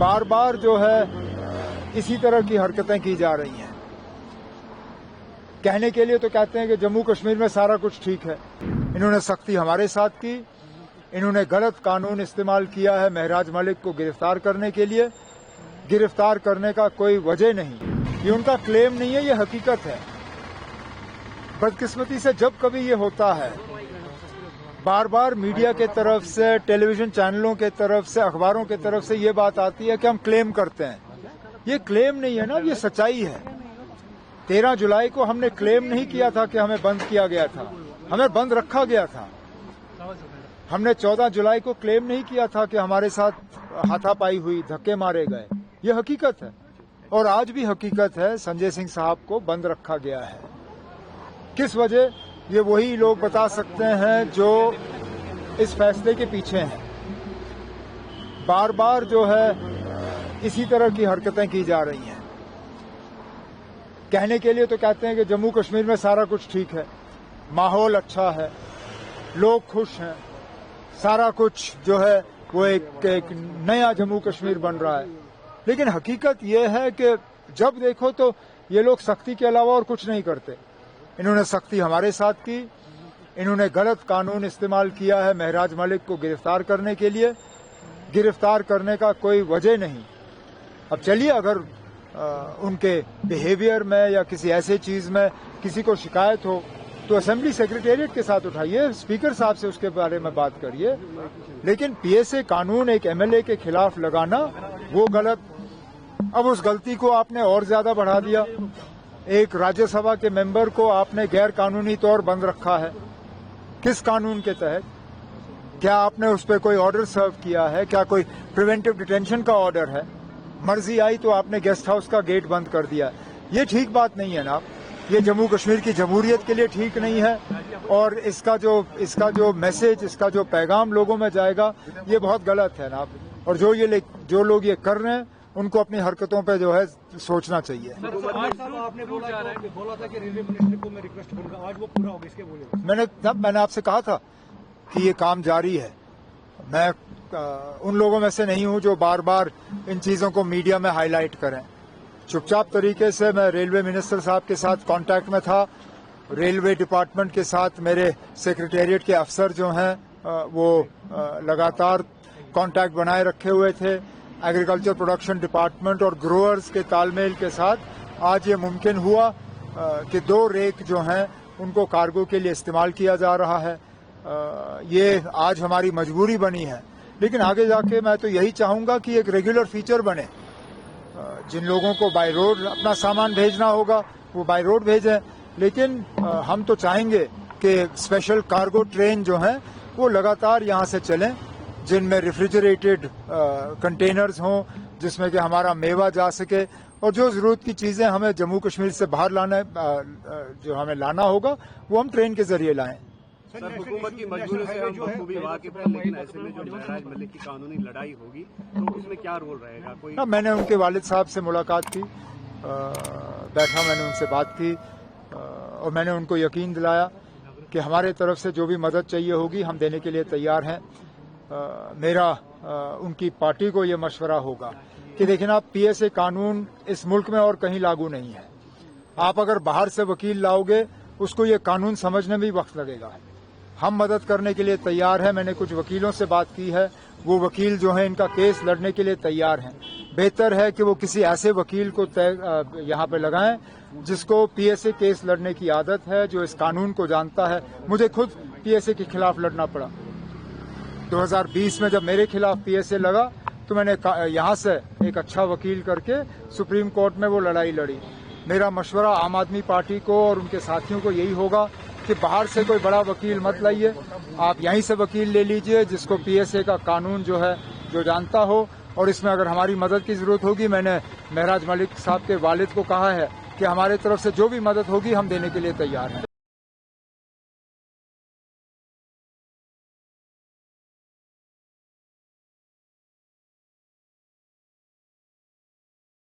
बार बार जो है इसी तरह की हरकतें की जा रही हैं। कहने के लिए तो कहते हैं कि जम्मू कश्मीर में सारा कुछ ठीक है। इन्होंने सख्ती हमारे साथ की, इन्होंने गलत कानून इस्तेमाल किया है महराज मलिक को गिरफ्तार करने के लिए। गिरफ्तार करने का कोई वजह नहीं, ये उनका क्लेम नहीं है, ये हकीकत है। बदकिस्मती से जब कभी ये होता है, बार बार मीडिया के तरफ से, टेलीविजन चैनलों के तरफ से, अखबारों के तरफ से ये बात आती है कि हम क्लेम करते हैं। ये क्लेम नहीं है ना, ये सच्चाई है। 13 जुलाई को हमने क्लेम नहीं किया था कि हमें बंद किया गया था, हमें बंद रखा गया था। हमने 14 जुलाई को क्लेम नहीं किया था कि हमारे साथ हाथापाई हुई, धक्के मारे गए। ये हकीकत है और आज भी हकीकत है। संजय सिंह साहब को बंद रखा गया है। किस वजह, ये वही लोग बता सकते हैं जो इस फैसले के पीछे हैं। बार बार जो है इसी तरह की हरकतें की जा रही हैं। कहने के लिए तो कहते हैं कि जम्मू कश्मीर में सारा कुछ ठीक है, माहौल अच्छा है, लोग खुश हैं, सारा कुछ जो है वो एक नया जम्मू कश्मीर बन रहा है। लेकिन हकीकत ये है कि जब देखो तो ये लोग सख्ती के अलावा और कुछ नहीं करते। इन्होंने सख्ती हमारे साथ की, इन्होंने गलत कानून इस्तेमाल किया है महराज मलिक को गिरफ्तार करने के लिए। गिरफ्तार करने का कोई वजह नहीं। अब चलिए, अगर उनके बिहेवियर में या किसी ऐसे चीज में किसी को शिकायत हो तो असेंबली सेक्रेटेरिएट के साथ उठाइए, स्पीकर साहब से उसके बारे में बात करिए। लेकिन पीएसए कानून एक एमएलए के खिलाफ लगाना वो गलत। अब उस गलती को आपने और ज्यादा बढ़ा दिया। एक राज्यसभा के मेंबर को आपने गैर कानूनी तौर बंद रखा है। किस कानून के तहत? क्या आपने उस पर कोई ऑर्डर सर्व किया है? क्या कोई प्रिवेंटिव डिटेंशन का ऑर्डर है? मर्जी आई तो आपने गेस्ट हाउस का गेट बंद कर दिया। ये ठीक बात नहीं है ना। ये जम्मू कश्मीर की जमहूरियत के लिए ठीक नहीं है और इसका जो मैसेज, इसका जो पैगाम लोगों में जाएगा, ये बहुत गलत है ना। और जो लोग ये कर रहे हैं उनको अपनी हरकतों पे जो है सोचना चाहिए। आपने बोला था कि रेलवे मिनिस्टर को मैं रिक्वेस्ट करूंगा, आज वो पूरा हो गया, इसके बोले। मैंने आपसे कहा था कि ये काम जारी है। मैं उन लोगों में से नहीं हूं जो बार बार इन चीजों को मीडिया में हाईलाइट करें। चुपचाप तरीके से मैं रेलवे मिनिस्टर साहब के साथ कांटेक्ट में था। रेलवे डिपार्टमेंट के साथ मेरे सेक्रेटेरिएट के अफसर जो हैं वो लगातार कांटेक्ट बनाए रखे हुए थे। एग्रीकल्चर प्रोडक्शन डिपार्टमेंट और ग्रोअर्स के तालमेल के साथ आज ये मुमकिन हुआ कि 2 रेक जो हैं उनको कार्गो के लिए इस्तेमाल किया जा रहा है। ये आज हमारी मजबूरी बनी है, लेकिन आगे जाके मैं तो यही चाहूंगा कि एक रेगुलर फीचर बने। जिन लोगों को बाय रोड अपना सामान भेजना होगा वो बाय रोड भेजें, लेकिन हम तो चाहेंगे कि स्पेशल कार्गो ट्रेन जो हैं वो लगातार यहाँ से चलें, जिनमें रेफ्रिजरेटेड कंटेनर्स हों, जिसमें कि हमारा मेवा जा सके और जो जरूरत की चीजें हमें जम्मू कश्मीर से बाहर जो हमें लाना होगा वो हम ट्रेन के जरिए लाएं। सर, हुकूमत की मजबूरी से हम बखूबी वाकिफ हैं, लेकिन ऐसे में जो महराज मलिक की कानूनी लड़ाई होगी तो उसमें क्या रोल रहेगा? कोई मैंने उनके वालिद साहब से मुलाकात की, बैठा, मैंने उनसे बात की और मैंने उनको यकीन दिलाया कि हमारे तरफ से जो भी मदद चाहिए होगी हम देने के लिए तैयार हैं। मेरा उनकी पार्टी को ये मशवरा होगा कि देखिए ना, पीएसए कानून इस मुल्क में और कहीं लागू नहीं है। आप अगर बाहर से वकील लाओगे उसको ये कानून समझने में भी वक्त लगेगा। हम मदद करने के लिए तैयार हैं। मैंने कुछ वकीलों से बात की है, वो वकील जो हैं इनका केस लड़ने के लिए तैयार हैं। बेहतर है कि वो किसी ऐसे वकील को यहाँ पे लगाएं जिसको पीएसए केस लड़ने की आदत है, जो इस कानून को जानता है। मुझे खुद पीएसए के खिलाफ लड़ना पड़ा। 2020 में जब मेरे खिलाफ पीएसए लगा तो मैंने यहाँ से एक अच्छा वकील करके सुप्रीम कोर्ट में वो लड़ाई लड़ी। मेरा मशवरा आम आदमी पार्टी को और उनके साथियों को यही होगा कि बाहर से कोई बड़ा वकील मत लाइए, आप यहीं से वकील ले लीजिए जिसको पीएसए का कानून जो है जो जानता हो। और इसमें अगर हमारी मदद की जरूरत होगी, मैंने महराज मलिक साहब के वालिद को कहा है कि हमारे तरफ से जो भी मदद होगी हम देने के लिए तैयार हैं।